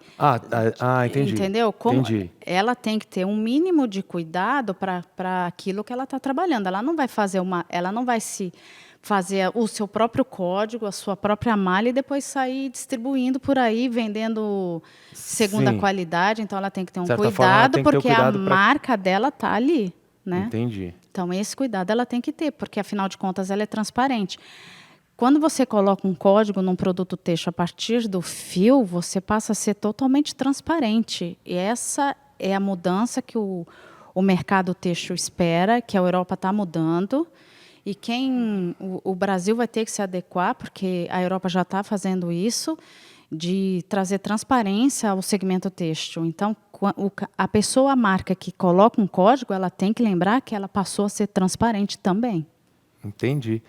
Entendi. Entendeu? Como Entendi. ela tem que ter um mínimo de cuidado para aquilo que ela está trabalhando. Ela não vai se fazer o seu próprio código, a sua própria malha e depois sair distribuindo por aí, vendendo segunda Sim. qualidade. Então, ela tem que ter um De certa forma, ela cuidado, tem que ter o porque cuidado a pra- marca dela está ali, né? Entendi. Então, esse cuidado ela tem que ter, porque, afinal de contas, ela é transparente. Quando você coloca um código num produto têxtil a partir do fio, você passa a ser totalmente transparente. E essa é a mudança que o mercado têxtil espera, que a Europa está mudando. E o Brasil vai ter que se adequar, porque a Europa já está fazendo isso, de trazer transparência ao segmento têxtil. Então, a marca que coloca um código, ela tem que lembrar que ela passou a ser transparente também. Entendi.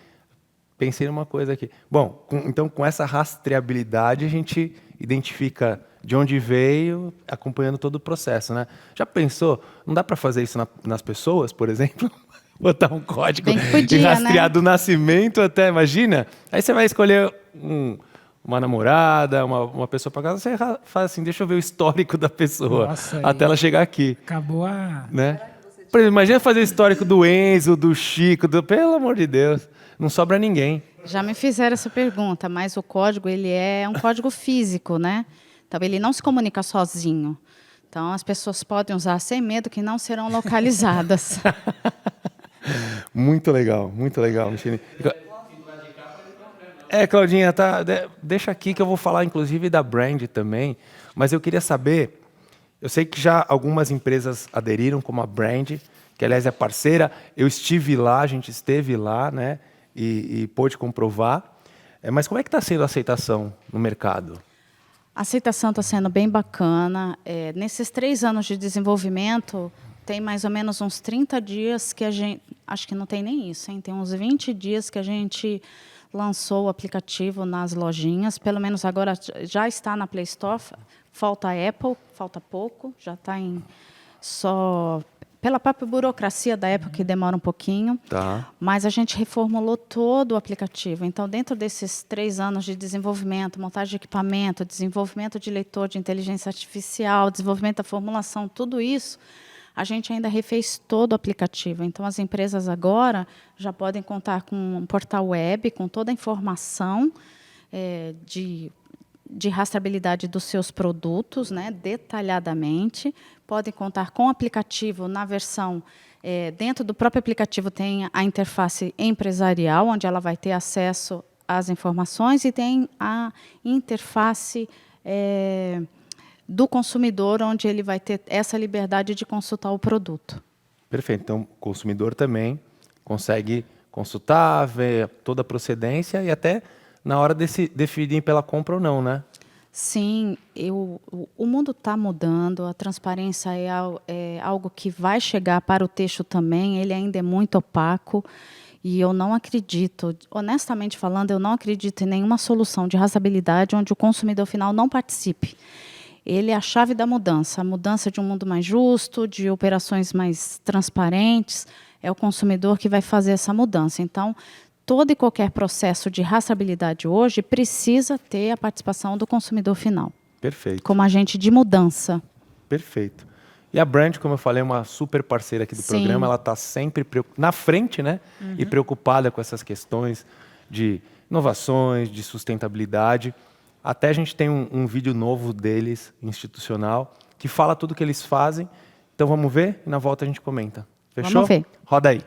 Pensei numa coisa aqui. Bom, então com essa rastreabilidade a gente identifica de onde veio, acompanhando todo o processo, né? Já pensou? Não dá para fazer isso nas pessoas, por exemplo? Botar um código Bem que podia, e rastrear, né? do nascimento até, imagina? Aí você vai escolher uma namorada, uma pessoa para casa, você faz assim, deixa eu ver o histórico da pessoa, Nossa, até ela chegar aqui, Acabou a... né? Por exemplo, imagina fazer o histórico do Enzo, do Chico, pelo amor de Deus, não sobra ninguém. Já me fizeram essa pergunta, mas o código ele é um código físico, né? Então ele não se comunica sozinho. Então as pessoas podem usar sem medo que não serão localizadas. Muito legal, Micheline. Claudinha, tá, deixa aqui que eu vou falar inclusive da brand também, mas eu queria saber, eu sei que já algumas empresas aderiram, como a Brand, que aliás é parceira, eu estive lá, a gente esteve lá, né, e pôde comprovar, mas como é que está sendo a aceitação no mercado? A aceitação está sendo bem bacana. Nesses 3 anos de desenvolvimento, tem mais ou menos uns 30 dias que a gente... Acho que não tem nem isso, hein? Tem uns 20 dias que a gente lançou o aplicativo nas lojinhas. Pelo menos agora já está na Play Store. Falta a Apple, falta pouco. Já está só... Pela própria burocracia da Apple, que demora um pouquinho. Tá. Mas a gente reformulou todo o aplicativo. Então, dentro desses 3 anos de desenvolvimento, montagem de equipamento, desenvolvimento de leitor de inteligência artificial, desenvolvimento da formulação, tudo isso, a gente ainda refez todo o aplicativo. Então, as empresas agora já podem contar com um portal web, com toda a informação de rastreabilidade dos seus produtos, né, detalhadamente. Podem contar com o aplicativo na versão... dentro do próprio aplicativo tem a interface empresarial, onde ela vai ter acesso às informações, e tem a interface do consumidor, onde ele vai ter essa liberdade de consultar o produto. Perfeito. Então, o consumidor também consegue consultar, ver toda a procedência e até na hora de se definir pela compra ou não, né? Sim, o mundo está mudando, a transparência é algo que vai chegar para o têxtil também, ele ainda é muito opaco, e eu não acredito, honestamente falando, eu não acredito em nenhuma solução de rastreabilidade onde o consumidor final não participe. ele é a chave da mudança. A mudança de um mundo mais justo, de operações mais transparentes. É o consumidor que vai fazer essa mudança. Então, todo e qualquer processo de rastreabilidade hoje precisa ter a participação do consumidor final, Perfeito. como agente de mudança. Perfeito. E a Brand, como eu falei, é uma super parceira aqui do Sim. programa. Ela está sempre na frente, né? E preocupada com essas questões de inovações, de sustentabilidade. Até a gente tem um vídeo novo deles, institucional, que fala tudo o que eles fazem. Então vamos ver e na volta a gente comenta. Fechou? Vamos ver. Roda aí.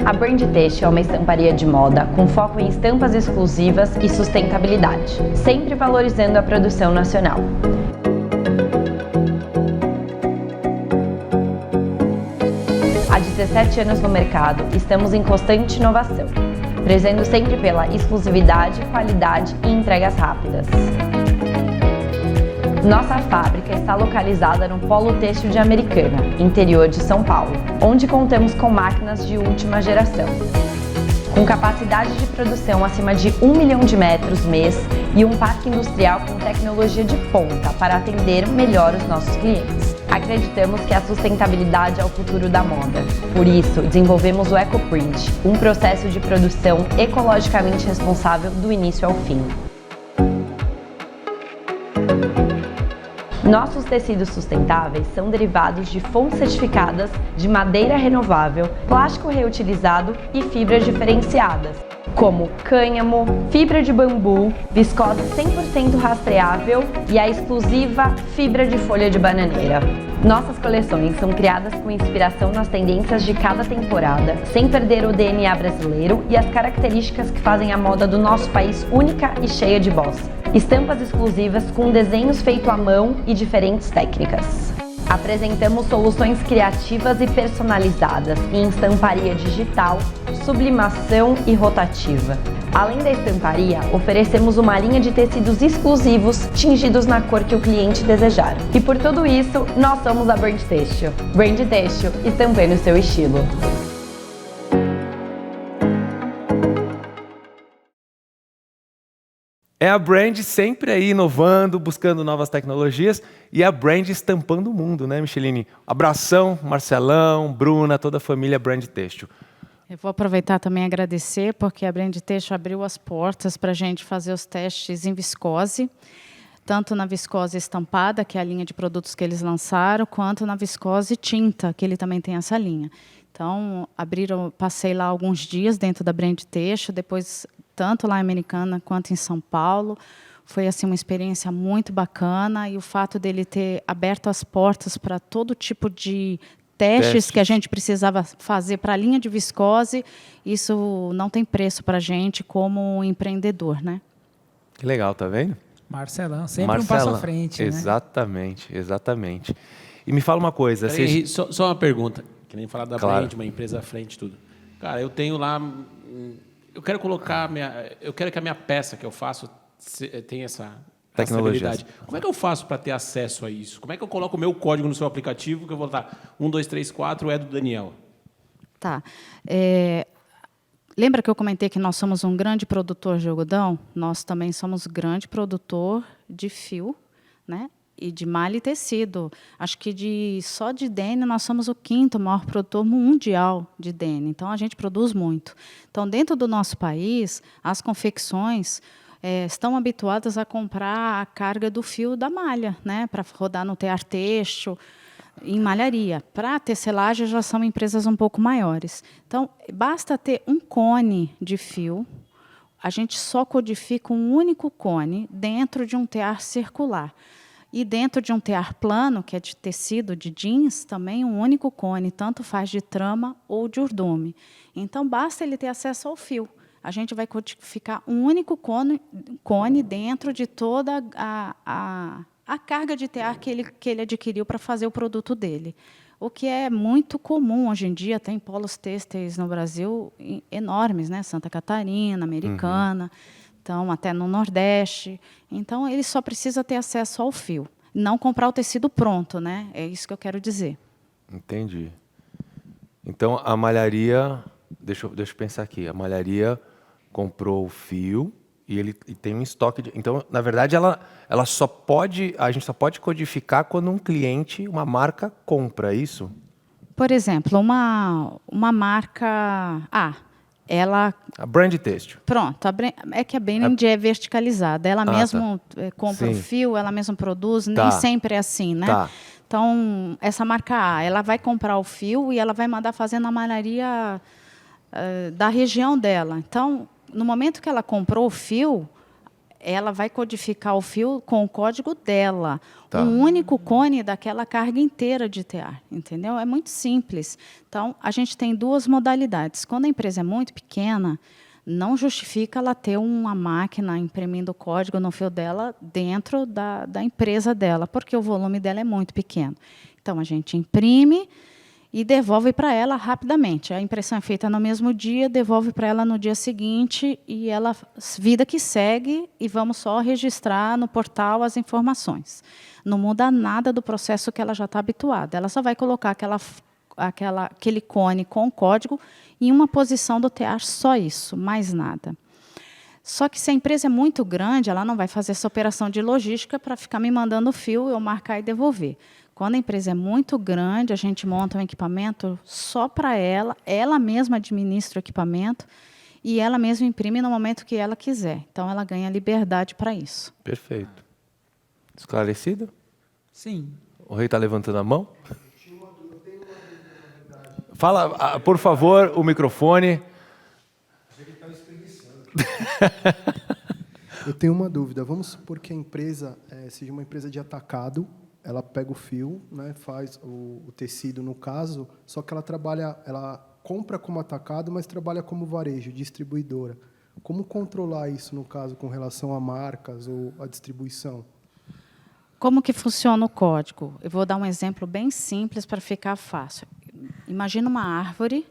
A Brand Têxtil é uma estamparia de moda com foco em estampas exclusivas e sustentabilidade, sempre valorizando a produção nacional. Há 17 anos no mercado, estamos em constante inovação, prezando sempre pela exclusividade, qualidade e entregas rápidas. Nossa fábrica está localizada no Polo Têxtil de Americana, interior de São Paulo, onde contamos com máquinas de última geração. Com capacidade de produção acima de 1 milhão de metros mês e um parque industrial com tecnologia de ponta para atender melhor os nossos clientes. Acreditamos que a sustentabilidade é o futuro da moda. Por isso, desenvolvemos o EcoPrint, um processo de produção ecologicamente responsável do início ao fim. Nossos tecidos sustentáveis são derivados de fontes certificadas de madeira renovável, plástico reutilizado e fibras diferenciadas, como cânhamo, fibra de bambu, viscose 100% rastreável e a exclusiva fibra de folha de bananeira. Nossas coleções são criadas com inspiração nas tendências de cada temporada, sem perder o DNA brasileiro e as características que fazem a moda do nosso país única e cheia de voz. Estampas exclusivas com desenhos feitos à mão e diferentes técnicas. Apresentamos soluções criativas e personalizadas em estamparia digital, sublimação e rotativa. Além da estamparia, oferecemos uma linha de tecidos exclusivos, tingidos na cor que o cliente desejar. E por tudo isso, nós somos a Brand Têxtil. Brand Têxtil, estampando o seu estilo. É a Brand sempre aí inovando, buscando novas tecnologias e a Brand estampando o mundo, né, Micheline? Abração, Marcelão, Bruna, toda a família Brand Têxtil. Eu vou aproveitar também e agradecer, porque a Brand Têxtil abriu as portas para a gente fazer os testes em viscose, tanto na viscose estampada, que é a linha de produtos que eles lançaram, quanto na viscose tinta, que ele também tem essa linha. Então, passei lá alguns dias dentro da Brand Têxtil, depois tanto lá em Americana quanto em São Paulo. Foi assim, uma experiência muito bacana, e o fato dele ter aberto as portas para todo tipo de testes que a gente precisava fazer para a linha de viscose, isso não tem preço para a gente como empreendedor, né? Que legal, tá vendo? Marcelão, sempre um passo à frente, né? Exatamente, exatamente. E me fala uma coisa. Peraí, só uma pergunta, que nem falar da Claro. Brand, uma empresa à frente, tudo. Cara, eu tenho lá... Eu quero colocar... Eu quero que a minha peça que eu faço tenha essa... Tecnologia. Como é que eu faço para ter acesso a isso? Como é que eu coloco o meu código no seu aplicativo, que eu vou botar 1, 2, 3, 4, é do Daniel? Tá. Lembra que eu comentei que nós somos um grande produtor de algodão? Nós também somos grande produtor de fio, né? E de malha e tecido. Acho que só de dene nós somos o 5º maior produtor mundial de dene. Então, a gente produz muito. Então, dentro do nosso país, as confecções estão habituadas a comprar a carga do fio da malha, né? Para rodar no tear têxtil, em malharia. Para tecelagem, já são empresas um pouco maiores. Então, basta ter um cone de fio. A gente só codifica um único cone dentro de um tear circular. E dentro de um tear plano, que é de tecido, de jeans, também um único cone, tanto faz de trama ou de urdume. Então, basta ele ter acesso ao fio. A gente vai codificar um único cone dentro de toda a carga de tear que ele adquiriu para fazer o produto dele. O que é muito comum hoje em dia, tem polos têxteis no Brasil enormes, né? Santa Catarina, Americana, então até no Nordeste. Então, ele só precisa ter acesso ao fio, não comprar o tecido pronto, né? É isso que eu quero dizer. Entendi. Então, a malharia... Deixa eu pensar aqui. A malharia comprou o fio, E tem um estoque de... Então, na verdade, a gente só pode codificar quando um cliente, uma marca, compra, é isso? Por exemplo, uma marca... ela... A brand têxtil. Pronto, é que a Benning é verticalizada. Ela mesma compra o Sim. fio, ela mesma produz, Tá. nem sempre é assim, né? Tá. Então, essa marca A, ela vai comprar o fio e ela vai mandar fazer na malharia da região dela. Então, no momento que ela comprou o fio, ela vai codificar o fio com o código dela. Tá. Um único cone daquela carga inteira de tear, entendeu? É muito simples. Então, a gente tem duas modalidades. Quando a empresa é muito pequena, não justifica ela ter uma máquina imprimindo o código no fio dela dentro da empresa dela, porque o volume dela é muito pequeno. Então, a gente imprime e devolve para ela rapidamente. A impressão é feita no mesmo dia, devolve para ela no dia seguinte e ela, vida que segue, e vamos só registrar no portal as informações. Não muda nada do processo que ela já está habituada. Ela só vai colocar aquele cone com o código em uma posição do tear, só isso, mais nada. Só que se a empresa é muito grande, ela não vai fazer essa operação de logística para ficar me mandando o fio, eu marcar e devolver. Quando a empresa é muito grande, a gente monta um equipamento só para ela mesma administra o equipamento e ela mesma imprime no momento que ela quiser. Então, ela ganha liberdade para isso. Perfeito. Esclarecido? Sim. O rei está levantando a mão. Fala, por favor, o microfone. Eu tenho uma dúvida. Vamos supor que a empresa seja uma empresa de atacado. Ela pega o fio, né, faz o tecido no caso, só que ela compra como atacado, mas trabalha como varejo, distribuidora. Como controlar isso no caso com relação a marcas ou a distribuição? Como que funciona o código? Eu vou dar um exemplo bem simples para ficar fácil. Imagina uma árvore,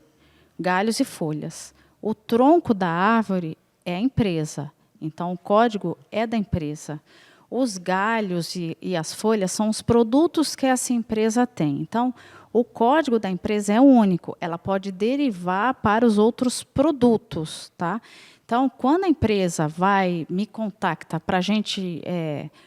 galhos e folhas. O tronco da árvore é a empresa, então o código é da empresa. Os galhos e as folhas são os produtos que essa empresa tem. Então, o código da empresa é único. Ela pode derivar para os outros produtos, tá? Então, quando a empresa me contacta para a gente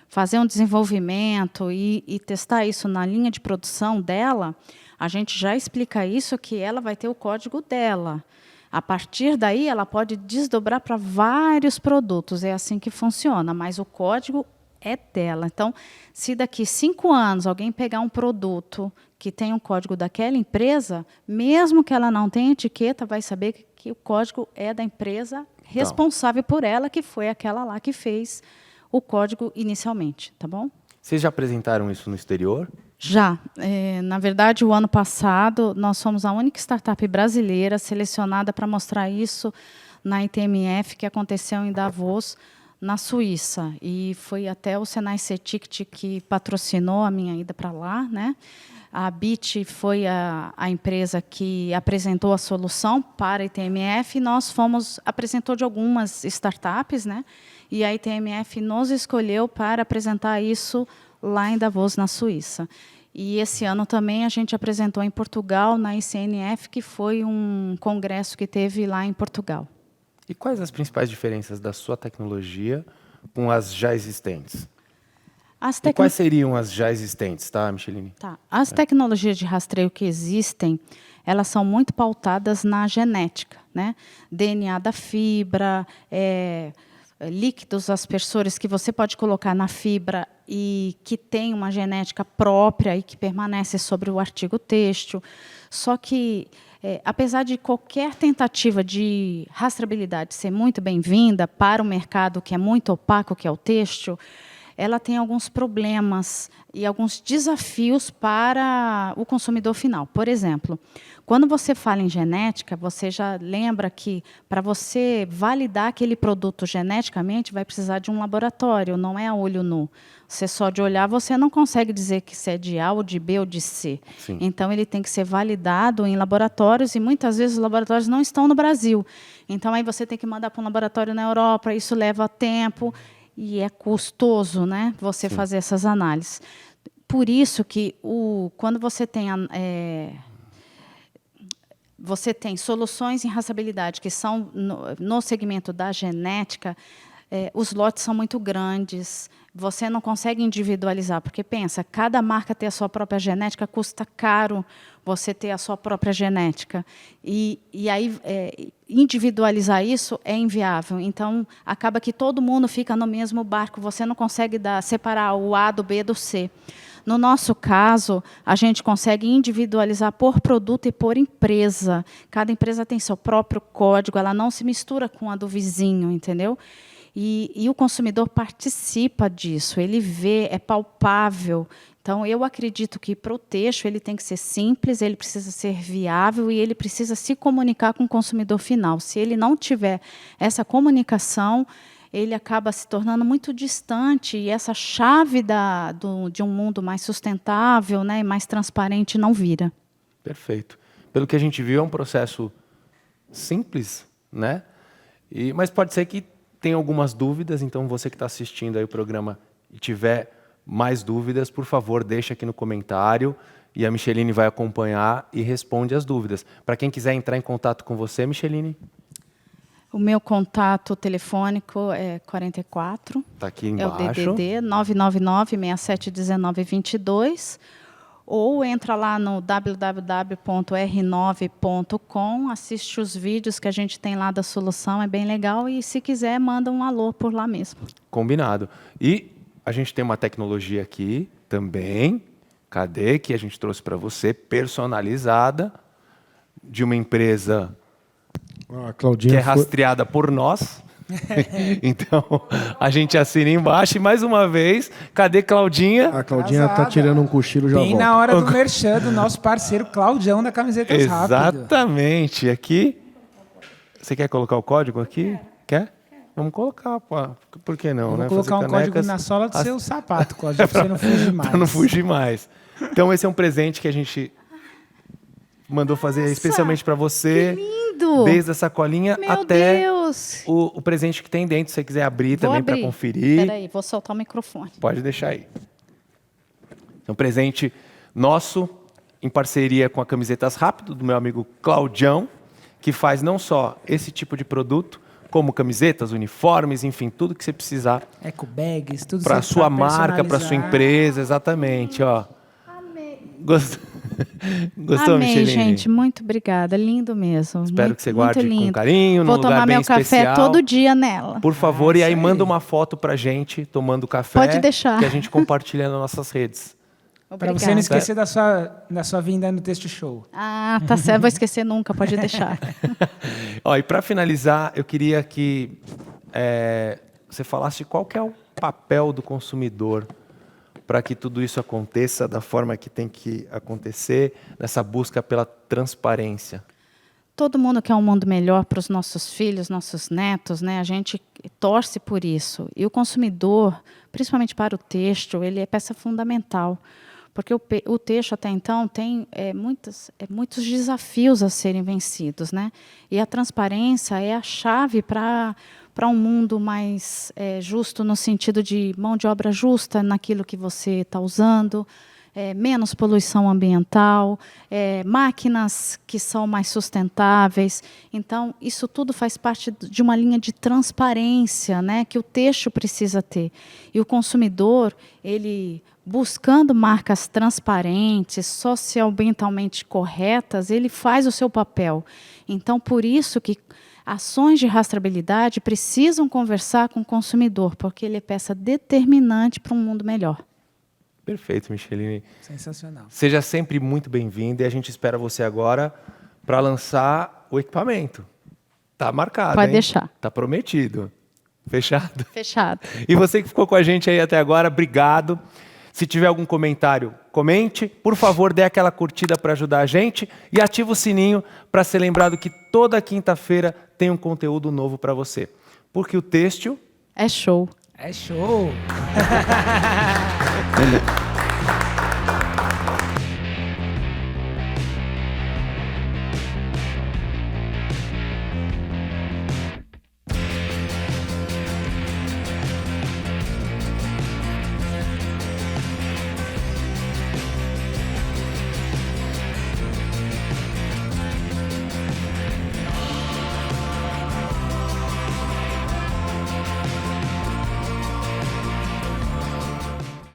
fazer um desenvolvimento e testar isso na linha de produção dela, a gente já explica isso, que ela vai ter o código dela. A partir daí, ela pode desdobrar para vários produtos. É assim que funciona, mas o código é dela. Então, se daqui 5 anos alguém pegar um produto que tem um código daquela empresa, mesmo que ela não tenha etiqueta, vai saber que o código é da empresa responsável por ela, que foi aquela lá que fez o código inicialmente, tá bom? Vocês já apresentaram isso no exterior? Já. Na verdade, o ano passado, nós fomos a única startup brasileira selecionada para mostrar isso na ITMF, que aconteceu em Davos, na Suíça. E foi até o Senai C-Ticket que patrocinou a minha ida para lá, né? A BIT foi a empresa que apresentou a solução para a ITMF, e nós apresentou de algumas startups, né? E a ITMF nos escolheu para apresentar isso lá em Davos, na Suíça. E esse ano também a gente apresentou em Portugal, na ICNF, que foi um congresso que teve lá em Portugal. E quais as principais diferenças da sua tecnologia com as já existentes? E quais seriam as já existentes, tá, Micheline? Tá. As tecnologias de rastreio que existem, elas são muito pautadas na genética, né? DNA da fibra, líquidos aspersores que você pode colocar na fibra e que tem uma genética própria e que permanece sobre o artigo têxtil. Só que, apesar de qualquer tentativa de rastreabilidade ser muito bem-vinda para o mercado que é muito opaco, que é o têxtil, ela tem alguns problemas e alguns desafios para o consumidor final. Por exemplo, quando você fala em genética, você já lembra que, para você validar aquele produto geneticamente, vai precisar de um laboratório, não é a olho nu. Você só de olhar, você não consegue dizer que se é de A ou de B ou de C. Sim. Então, ele tem que ser validado em laboratórios, e muitas vezes os laboratórios não estão no Brasil. Então, aí você tem que mandar para um laboratório na Europa, isso leva tempo. E é custoso, né, você fazer essas análises. Por isso que quando você tem soluções em rastreabilidade que são no segmento da genética, os lotes são muito grandes, você não consegue individualizar, porque pensa, cada marca ter a sua própria genética custa caro você ter a sua própria genética. E aí, individualizar isso é inviável. Então, acaba que todo mundo fica no mesmo barco, você não consegue separar o A do B do C. No nosso caso, a gente consegue individualizar por produto e por empresa. Cada empresa tem seu próprio código, ela não se mistura com a do vizinho, entendeu? E o consumidor participa disso, ele vê, é palpável. Então, eu acredito que para o texto ele tem que ser simples, ele precisa ser viável e ele precisa se comunicar com o consumidor final. Se ele não tiver essa comunicação, ele acaba se tornando muito distante e essa chave de um mundo mais sustentável, né, e mais transparente não vira. Perfeito. Pelo que a gente viu, é um processo simples, né? Mas pode ser que tenha algumas dúvidas, então você que está assistindo aí o programa e tiver mais dúvidas, por favor, deixa aqui no comentário e a Micheline vai acompanhar e responde as dúvidas. Para quem quiser entrar em contato com você, Micheline? O meu contato telefônico é 44. Está aqui embaixo. É o DDD 999-6719-22. Ou entra lá no www.r9.com, assiste os vídeos que a gente tem lá da solução, é bem legal. E se quiser, manda um alô por lá mesmo. Combinado. E a gente tem uma tecnologia aqui também, cadê? Que a gente trouxe para você, personalizada, de uma empresa que é rastreada por nós. Então, a gente assina embaixo e, mais uma vez, cadê Claudinha? A Claudinha está tirando um cochilo, já bem volta. na hora do merchan do nosso parceiro Claudião da Camisetas Rápido. Exatamente. Aqui, você quer colocar o código aqui? Quer? Vamos colocar, pô. Por que não, Vou né? colocar um código na sola do seu sapato, Cláudio, para você não fugir mais. Para não fugir mais. Então, esse é um presente que a gente mandou fazer especialmente para você. Que lindo! Desde a sacolinha Meu até Deus. o presente que tem dentro. Se você quiser abrir Vou também para conferir. Espera aí, vou soltar o microfone. Pode deixar aí. É um presente nosso, em parceria com a Camisetas Rápido, do meu amigo Claudião, que faz não só esse tipo de produto, como camisetas, uniformes, enfim, tudo que você precisar. Eco bags, tudo para a sua marca, para a sua empresa, exatamente. Ó. Amei. Gostou, Amei, Micheline? gente, muito obrigada, lindo mesmo. Espero que você guarde muito lindo. com carinho, num Vou lugar tomar bem meu especial. café todo dia nela. Por favor, e aí isso aí. manda uma foto pra gente tomando café. Pode deixar. Que a gente compartilha nas nossas redes. Para Obrigada. você não esquecer da sua vinda no Texto Show. Ah, tá certo, vou esquecer nunca, pode deixar. Ó, e para finalizar, eu queria que você falasse qual que é o papel do consumidor para que tudo isso aconteça da forma que tem que acontecer, nessa busca pela transparência. Todo mundo quer um mundo melhor para os nossos filhos, nossos netos, né? A gente torce por isso. E o consumidor, principalmente para o texto, ele é peça fundamental. Porque o texto, até então, tem muitos desafios a serem vencidos, né? E a transparência é a chave para um mundo mais justo, no sentido de mão de obra justa naquilo que você está usando, menos poluição ambiental, máquinas que são mais sustentáveis. Então, isso tudo faz parte de uma linha de transparência, né, que o texto precisa ter. E o consumidor, ele buscando marcas transparentes, socioambientalmente corretas, ele faz o seu papel. Então, por isso que ações de rastreabilidade precisam conversar com o consumidor, porque ele é peça determinante para um mundo melhor. Perfeito, Micheline. Sensacional. Seja sempre muito bem-vinda e a gente espera você agora para lançar o equipamento. Tá marcado, Pode hein? deixar. Tá prometido. Fechado? Fechado. E você que ficou com a gente aí até agora, obrigado. Se tiver algum comentário, comente. Por favor, dê aquela curtida para ajudar a gente e ativa o sininho para ser lembrado que toda quinta-feira tem um conteúdo novo para você. Porque o têxtil É show. É show.